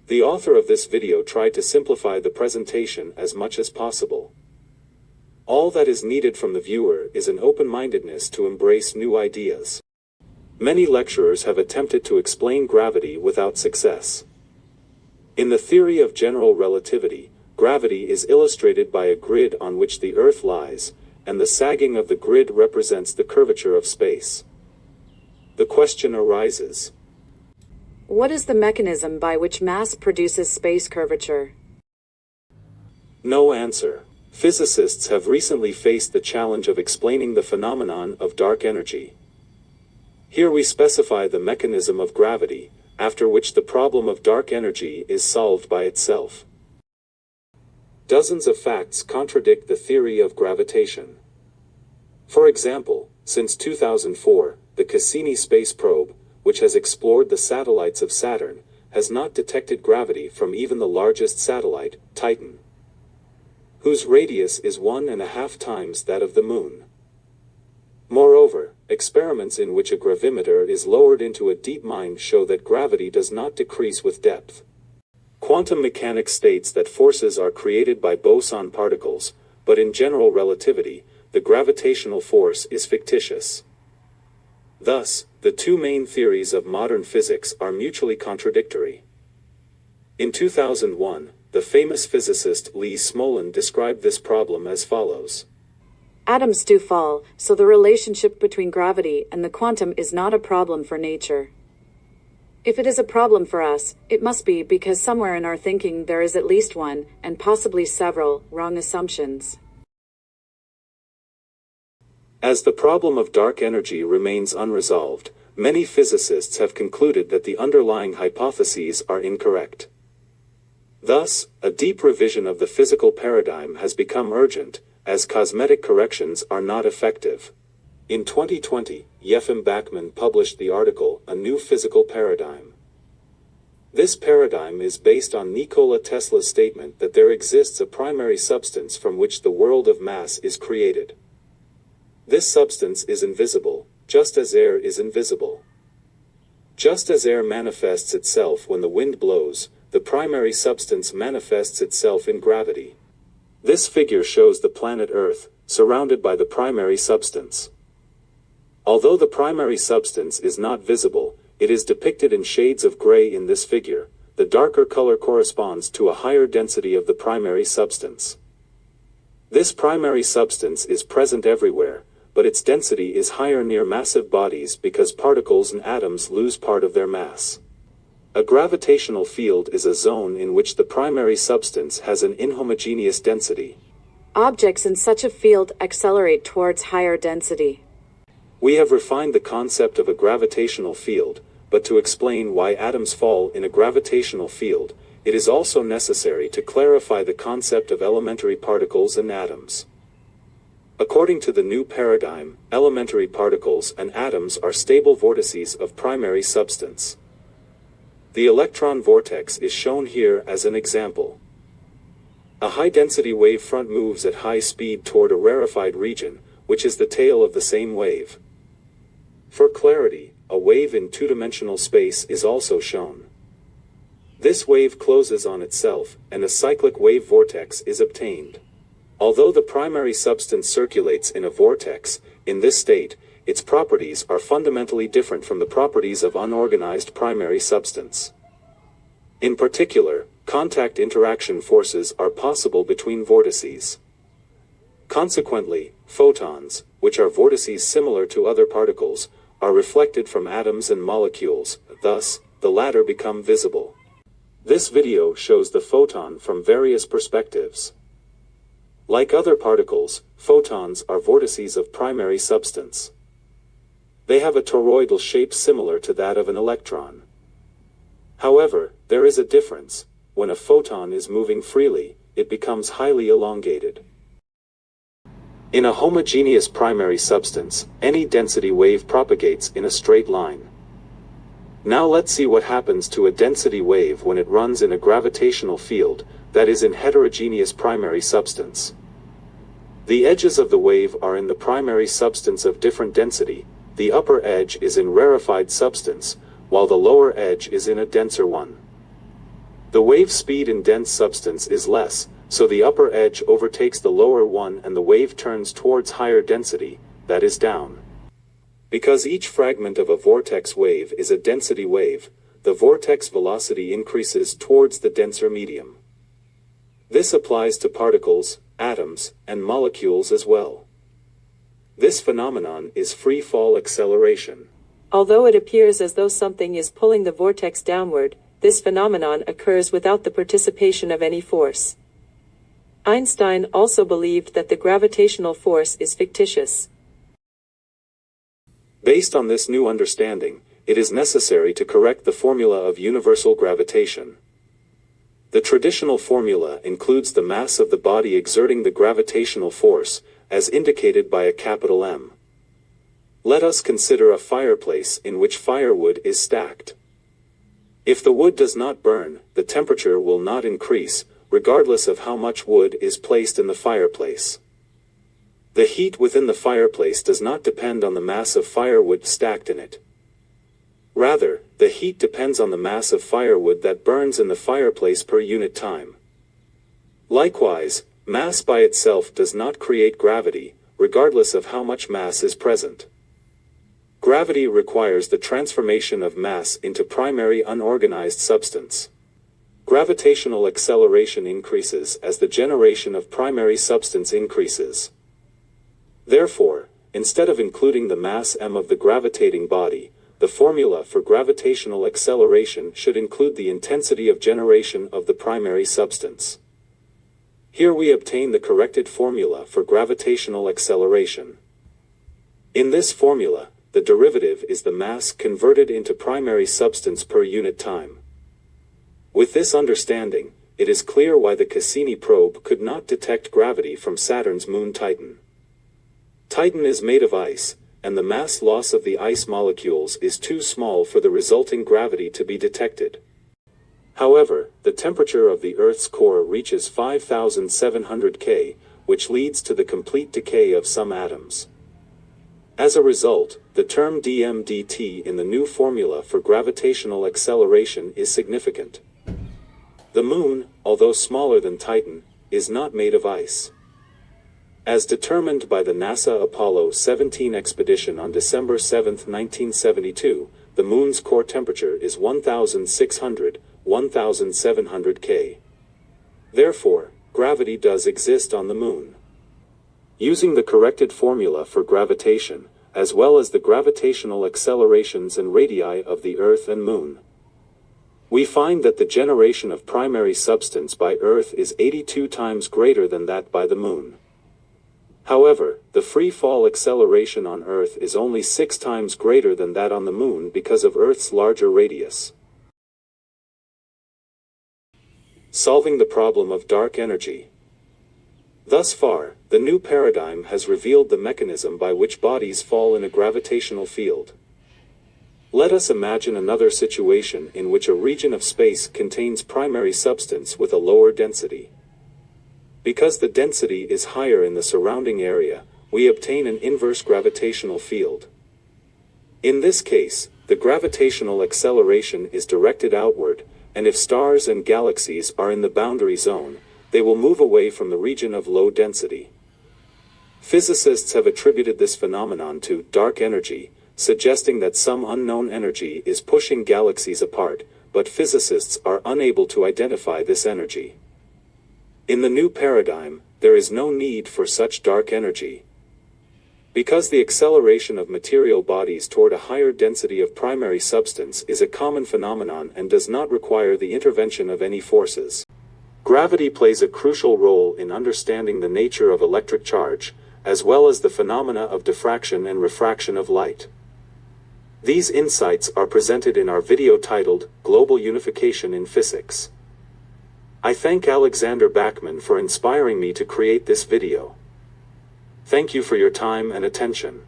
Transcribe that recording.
The author of this video tried to simplify the presentation as much as possible. All that is needed from the viewer is an open-mindedness to embrace new ideas. Many lecturers have attempted to explain gravity without success. In the theory of general relativity, gravity is illustrated by a grid on which the Earth lies, and the sagging of the grid represents the curvature of space. The question arises: what is the mechanism by which mass produces space curvature? No answer. Physicists have recently faced the challenge of explaining the phenomenon of dark energy. Here we specify the mechanism of gravity, after which the problem of dark energy is solved by itself. Dozens of facts contradict the theory of gravitation. For example, since 2004, the Cassini space probe, which has explored the satellites of Saturn, has not detected gravity from even the largest satellite, Titan, whose radius is 1.5 times that of the Moon. Moreover, experiments in which a gravimeter is lowered into a deep mine show that gravity does not decrease with depth. Quantum mechanics states that forces are created by boson particles, but in general relativity, the gravitational force is fictitious. Thus, the two main theories of modern physics are mutually contradictory. In 2001, the famous physicist Lee Smolin described this problem as follows. Atoms do fall, so the relationship between gravity and the quantum is not a problem for nature. If it is a problem for us, it must be because somewhere in our thinking there is at least one, and possibly several, wrong assumptions. As the problem of dark energy remains unresolved, many physicists have concluded that the underlying hypotheses are incorrect. Thus, a deep revision of the physical paradigm has become urgent, as cosmetic corrections are not effective. In 2020, Yefim Bachman published the article, A New Physical Paradigm. This paradigm is based on Nicola Tesla's statement that there exists a primary substance from which the world of mass is created. This substance is invisible, just as air is invisible. Just as air manifests itself when the wind blows, the primary substance manifests itself in gravity. This figure shows the planet Earth, surrounded by the primary substance. Although the primary substance is not visible, it is depicted in shades of gray in this figure. The darker color corresponds to a higher density of the primary substance. This primary substance is present everywhere, but its density is higher near massive bodies because particles and atoms lose part of their mass. A gravitational field is a zone in which the primary substance has an inhomogeneous density. Objects in such a field accelerate towards higher density. We have refined the concept of a gravitational field, but to explain why atoms fall in a gravitational field, it is also necessary to clarify the concept of elementary particles and atoms. According to the new paradigm, elementary particles and atoms are stable vortices of primary substance. The electron vortex is shown here as an example. A high-density wave front moves at high speed toward a rarefied region, which is the tail of the same wave. For clarity, a wave in two-dimensional space is also shown. This wave closes on itself, and a cyclic wave vortex is obtained. Although the primary substance circulates in a vortex, in this state, its properties are fundamentally different from the properties of unorganized primary substance. In particular, contact interaction forces are possible between vortices. Consequently, photons, which are vortices similar to other particles, are reflected from atoms and molecules, thus, the latter become visible. This video shows the photon from various perspectives. Like other particles, photons are vortices of primary substance. They have a toroidal shape similar to that of an electron. However, there is a difference. When a photon is moving freely, it becomes highly elongated. In a homogeneous primary substance, any density wave propagates in a straight line. Now let's see what happens to a density wave when it runs in a gravitational field, that is in heterogeneous primary substance. The edges of the wave are in the primary substance of different density. The upper edge is in rarefied substance, while the lower edge is in a denser one. The wave speed in dense substance is less, so the upper edge overtakes the lower one and the wave turns towards higher density, that is down. Because each fragment of a vortex wave is a density wave, the vortex velocity increases towards the denser medium. This applies to particles, atoms, and molecules as well. This phenomenon is free fall acceleration. Although it appears as though something is pulling the vortex downward, this phenomenon occurs without the participation of any force. Einstein also believed that the gravitational force is fictitious. Based on this new understanding, it is necessary to correct the formula of universal gravitation. The traditional formula includes the mass of the body exerting the gravitational force, as indicated by a capital M. Let us consider a fireplace in which firewood is stacked. If the wood does not burn, the temperature will not increase, regardless of how much wood is placed in the fireplace. The heat within the fireplace does not depend on the mass of firewood stacked in it. Rather, the heat depends on the mass of firewood that burns in the fireplace per unit time. Likewise, mass by itself does not create gravity, regardless of how much mass is present. Gravity requires the transformation of mass into primary unorganized substance. Gravitational acceleration increases as the generation of primary substance increases. Therefore, instead of including the mass m of the gravitating body, the formula for gravitational acceleration should include the intensity of generation of the primary substance. Here we obtain the corrected formula for gravitational acceleration. In this formula, the derivative is the mass converted into primary substance per unit time. With this understanding, it is clear why the Cassini probe could not detect gravity from Saturn's moon Titan. Titan is made of ice, and the mass loss of the ice molecules is too small for the resulting gravity to be detected. However, the temperature of the Earth's core reaches 5,700 K, which leads to the complete decay of some atoms. As a result, the term dm/dt in the new formula for gravitational acceleration is significant. The Moon, although smaller than Titan, is not made of ice. As determined by the NASA Apollo 17 expedition on December 7, 1972, the Moon's core temperature is 1,600–1,700 K. Therefore, gravity does exist on the Moon. Using the corrected formula for gravitation, as well as the gravitational accelerations and radii of the Earth and Moon, we find that the generation of primary substance by Earth is 82 times greater than that by the Moon. However, the free fall acceleration on Earth is only 6 times greater than that on the Moon because of Earth's larger radius. Solving the problem of dark energy. Thus far, the new paradigm has revealed the mechanism by which bodies fall in a gravitational field. Let us imagine another situation in which a region of space contains primary substance with a lower density. Because the density is higher in the surrounding area, we obtain an inverse gravitational field. In this case, the gravitational acceleration is directed outward, and if stars and galaxies are in the boundary zone, they will move away from the region of low density. Physicists have attributed this phenomenon to dark energy, suggesting that some unknown energy is pushing galaxies apart, but physicists are unable to identify this energy. In the new paradigm, there is no need for such dark energy. Because the acceleration of material bodies toward a higher density of primary substance is a common phenomenon and does not require the intervention of any forces. Gravity plays a crucial role in understanding the nature of electric charge, as well as the phenomena of diffraction and refraction of light. These insights are presented in our video titled, Global Unification in Physics. I thank Alexander Bachman for inspiring me to create this video. Thank you for your time and attention.